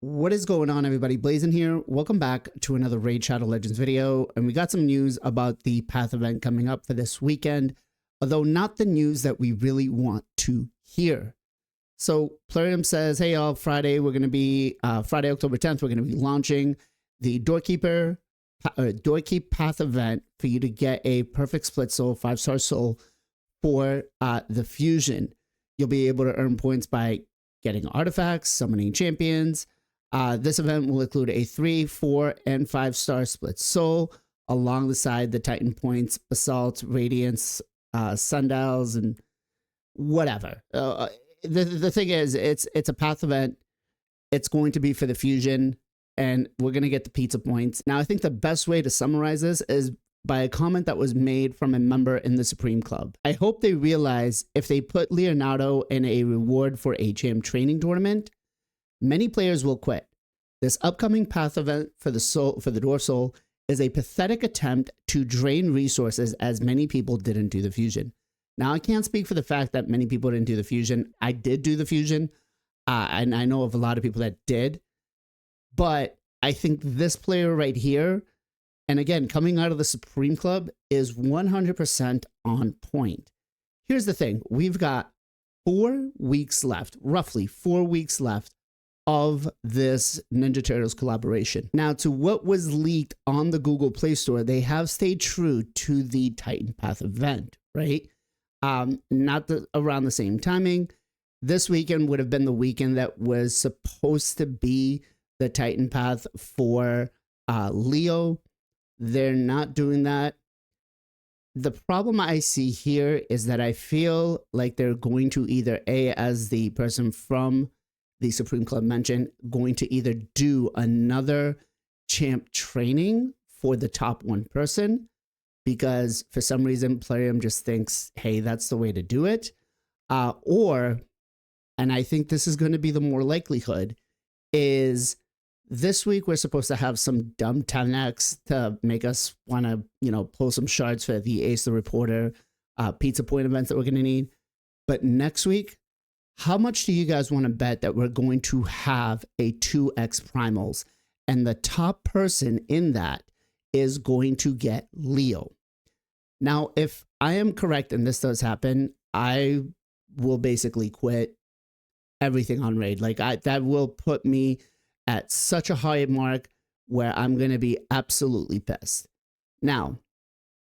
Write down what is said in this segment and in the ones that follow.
What is going on, everybody? Blazing here. Welcome back to another Raid Shadow Legends video. And we got some news about the Path event coming up for this weekend, although not the news that we really want to hear. So Plarium says, hey, y'all, Friday, we're going to be, Friday, October 10th, we're going to be launching the Doorkeep Path event for you to get a perfect split soul, 5-star soul for the fusion. You'll be able to earn points by getting artifacts, summoning champions. This event will include a 3, 4, and 5-star split soul alongside the Titan points, Basalt, Radiance, Sundials, and whatever. The thing is, it's a Path event. It's going to be for the fusion, and we're going to get the pizza points. Now, I think the best way to summarize this is by a comment that was made from a member in the Supreme Club. I hope they realize if they put Leonardo in a reward for a champ training tournament, many players will quit. This upcoming Path event for the Dwarf Soul is a pathetic attempt to drain resources, as many people didn't do the fusion. Now, I can't speak for the fact that many people didn't do the fusion. I did do the fusion, and I know of a lot of people that did. But I think this player right here, and again, coming out of the Supreme Club, is 100% on point. Here's the thing. We've got 4 weeks left, roughly 4 weeks left of this Ninja Turtles collaboration. Now, to what was leaked on the Google Play Store, they have stayed true to the Titan Path event, right? Not around the same timing. This weekend would have been the weekend that was supposed to be the Titan Path for Leo. They're not doing that. The problem I see here is that I feel like they're going to either, as the person from the Supreme Club mentioned, going to either do another champ training for the top 1 person, because for some reason Plarium just thinks, hey, that's the way to do it. Or, and I think this is going to be the more likelihood, is this week we're supposed to have some dumb 10x to make us want to, pull some shards for the Ace the Reporter pizza point events that we're going to need. But next week, how much do you guys want to bet that we're going to have a 2x primals? And the top person in that is going to get Leo. Now, if I am correct and this does happen, I will basically quit everything on Raid. Like, that will put me at such a high mark where I'm going to be absolutely pissed. Now,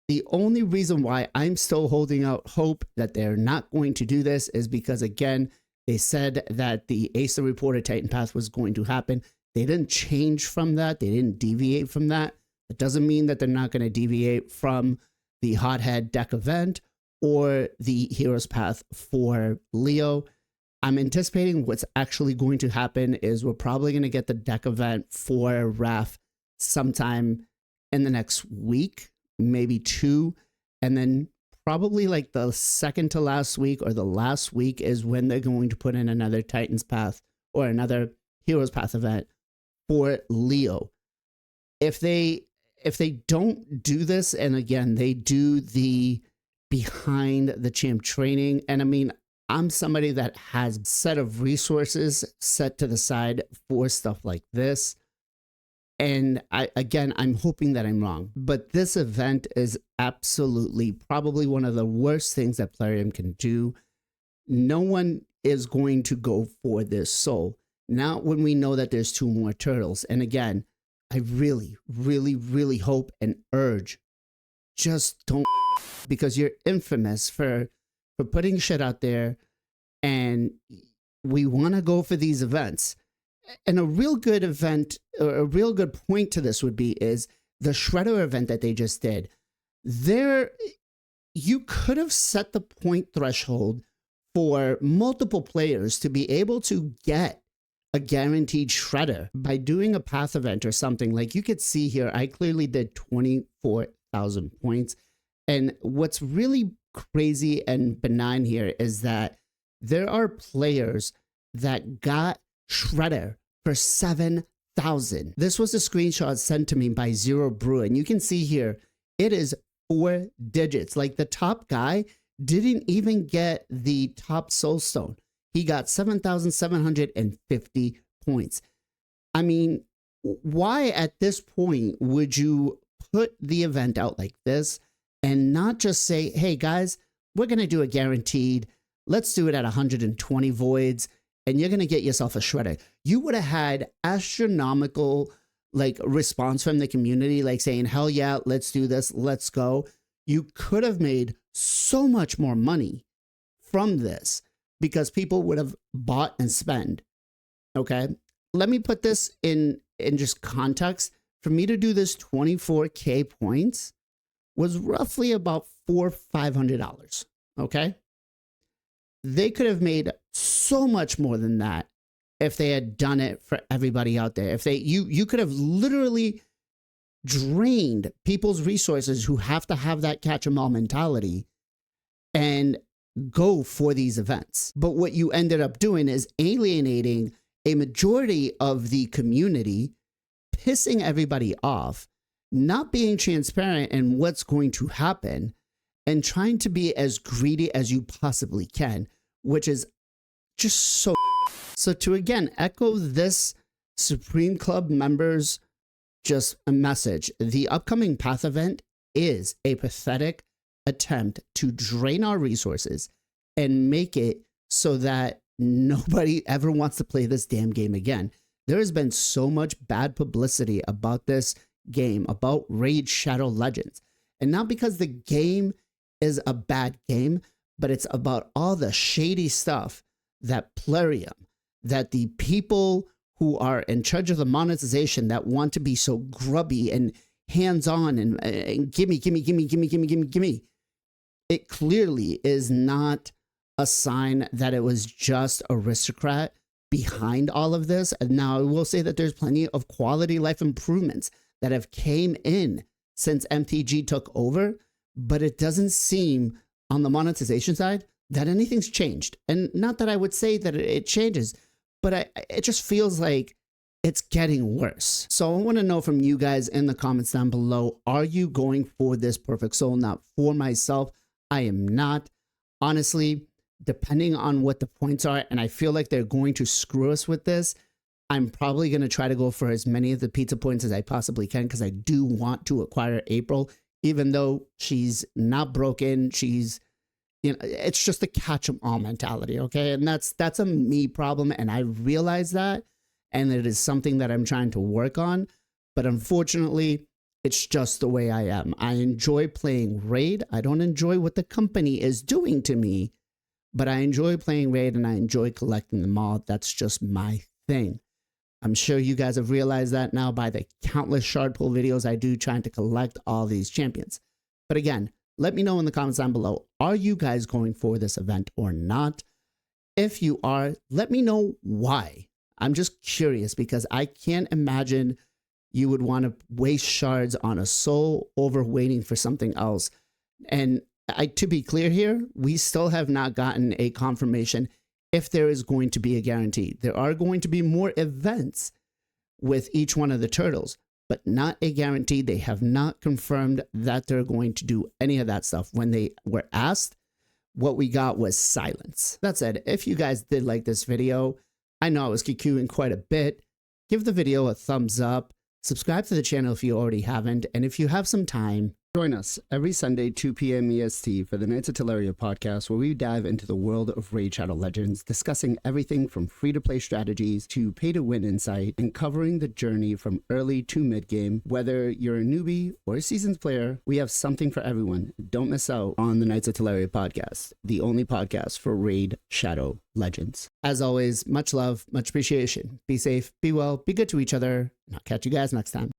the only reason why I'm still holding out hope that they're not going to do this is because, again, they said that the Ace the Reporter Titan Path was going to happen. They didn't change from that. They didn't deviate from that. It doesn't mean that they're not going to deviate from the Hothead deck event or the Hero's Path for Leo. I'm anticipating what's actually going to happen is we're probably going to get the deck event for Raph sometime in the next week, maybe 2, and then probably like the second to last week or the last week is when they're going to put in another Titan's Path or another Hero's Path event for Leo. If they don't do this, and again, they do the behind the champ training, and I mean, I'm somebody that has a set of resources set to the side for stuff like this. And I'm hoping that I'm wrong, but this event is absolutely probably one of the worst things that Plarium can do. No one is going to go for this soul. Not when we know that there's 2 more turtles. And again, I really, really, really hope and urge, just don't, because you're infamous for putting shit out there, and we want to go for these events. And a real good event, or a real good point to this would be is the Shredder event that they just did. There, you could have set the point threshold for multiple players to be able to get a guaranteed Shredder by doing a Path event or something. Like you could see here, I clearly did 24,000 points. And what's really crazy and benign here is that there are players that got Shredder for 7,000. This was a screenshot sent to me by Zero Brew, and you can see here it is 4 digits. Like the top guy didn't even get the top soul stone. He got 7,750 points. I mean, why at this point would you put the event out like this and not just say, hey guys, we're going to do a guaranteed, let's do it at 120 voids and you're going to get yourself a shredder. You would have had astronomical like response from the community, like saying, hell yeah, let's do this, let's go. You could have made so much more money from this because people would have bought and spent. Okay. Let me put this in just context. For me to do this 24K points was roughly about $400-500. Okay. They could have made so much more than that if they had done it for everybody out there. If they, you could have literally drained people's resources who have to have that catch 'em all mentality and go for these events. But what you ended up doing is alienating a majority of the community, pissing everybody off, not being transparent in what's going to happen, and trying to be as greedy as you possibly can, which is just so. So to again echo this Supreme Club members just a message, the upcoming Path event is a pathetic attempt to drain our resources and make it so that nobody ever wants to play this damn game again. There has been so much bad publicity about this game, about Raid Shadow Legends. And not because the game is a bad game, but it's about all the shady stuff that Plarium, that the people who are in charge of the monetization that want to be so grubby and hands-on and gimme. It clearly is not a sign that it was just aristocrat behind all of this. And now I will say that there's plenty of quality life improvements that have came in since MTG took over, but it doesn't seem on the monetization side that anything's changed. And not that I would say that it changes, but it just feels like it's getting worse. So I want to know from you guys in the comments down below, are you going for this perfect soul? Not for myself, I am not. Honestly, depending on what the points are, and I feel like they're going to screw us with this, I'm probably going to try to go for as many of the pizza points as I possibly can because I do want to acquire April, even though she's not broken. She's, you know, it's just a catch 'em all mentality, okay? And that's a me problem, and I realize that, and it is something that I'm trying to work on, but unfortunately, it's just the way I am. I enjoy playing Raid. I don't enjoy what the company is doing to me, but I enjoy playing Raid and I enjoy collecting them all. That's just my thing. I'm sure you guys have realized that now by the countless shard pull videos I do trying to collect all these champions. But again, let me know in the comments down below, are you guys going for this event or not? If you are, let me know why. I'm just curious because I can't imagine you would want to waste shards on a soul over waiting for something else. And to be clear here, we still have not gotten a confirmation if there is going to be a guarantee. There are going to be more events with each one of the turtles, but not a guarantee. They have not confirmed that they're going to do any of that stuff. When they were asked, what we got was silence. That said, if you guys did like this video, I know I was QQing quite a bit, give the video a thumbs up, subscribe to the channel if you already haven't, and if you have some time, join us every Sunday, 2 p.m. EST for the Knights of Teleria podcast, where we dive into the world of Raid Shadow Legends, discussing everything from free-to-play strategies to pay-to-win insight, and covering the journey from early to mid-game. Whether you're a newbie or a seasoned player, we have something for everyone. Don't miss out on the Knights of Teleria podcast, the only podcast for Raid Shadow Legends. As always, much love, much appreciation. Be safe, be well, be good to each other, and I'll catch you guys next time.